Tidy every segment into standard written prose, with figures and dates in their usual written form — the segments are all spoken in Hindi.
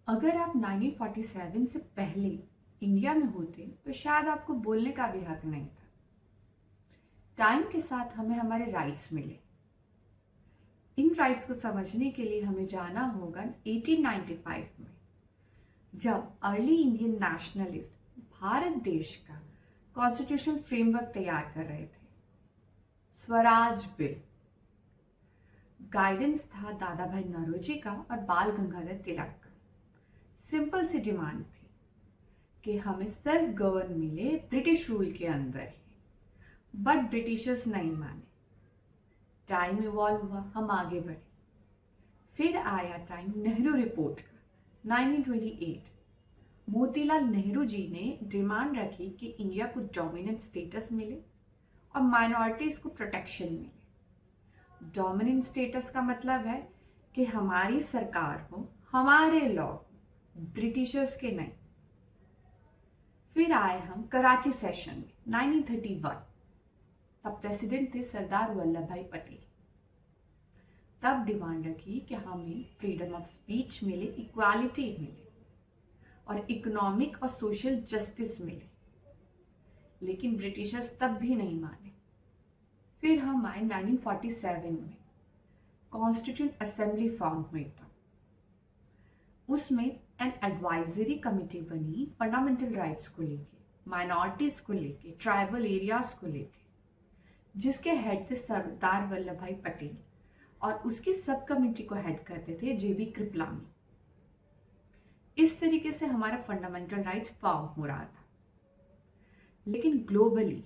अगर आप 1947 से पहले इंडिया में होते तो शायद आपको बोलने का भी हक नहीं था। टाइम के साथ हमें हमारे राइट्स मिले। इन राइट्स को समझने के लिए हमें जाना होगा 1895 में, जब अर्ली इंडियन नेशनलिस्ट भारत देश का कॉन्स्टिट्यूशनल फ्रेमवर्क तैयार कर रहे थे। स्वराज बिल गाइडेंस था दादा भाई नौरोजी का और बाल गंगाधर तिलक का। सिंपल सी डिमांड थी कि हमें सेल्फ गवर्न मिले ब्रिटिश रूल के अंदर ही, बट ब्रिटिशर्स नहीं माने। टाइम इवॉल्व हुआ, हम आगे बढ़े। फिर आया टाइम नेहरू रिपोर्ट का 1928। मोतीलाल नेहरू जी ने डिमांड रखी कि इंडिया को डोमिनेंट स्टेटस मिले और माइनॉरिटीज को प्रोटेक्शन मिले। डोमिनेंट स्टेटस का मतलब है कि हमारी सरकार हो, हमारे लॉ, ब्रिटिशर्स के नहीं। फिर आए हम कराची सेशन में 1931। तब प्रेसिडेंट थे सरदार वल्लभ भाई पटेल। तब डिमांड रखी कि हमें फ्रीडम ऑफ स्पीच मिले, इक्वालिटी मिले और इकोनॉमिक और सोशल जस्टिस मिले। लेकिन ब्रिटिशर्स तब भी नहीं माने। फिर हम आए 1947 में, कॉन्स्टिट्यूंट असेंबली फॉर्म हुई। था उसमें एन एडवाइजरी कमिटी बनी फंडामेंटल राइट्स को लेके, माइनॉरिटीज को लेके, ट्राइबल एरियाज को लेके, जिसके हेड थे सरदार वल्लभ भाई पटेल और उसकी सब कमेटी को हेड करते थे जेबी कृपलानी। इस तरीके से हमारा फंडामेंटल राइट्स फॉर्म हो रहा था। लेकिन ग्लोबली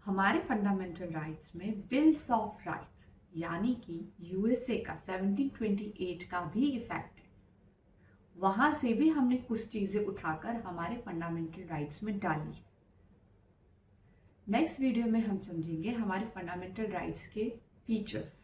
हमारे फंडामेंटल राइट्स में बिल्स ऑफ राइट्स यानी कि यूएसए का 1728 का भी इफेक्ट है। वहां से भी हमने कुछ चीजें उठाकर हमारे फंडामेंटल राइट्स में डाली है। नेक्स्ट वीडियो में हम समझेंगे हमारे फंडामेंटल राइट्स के फीचर्स।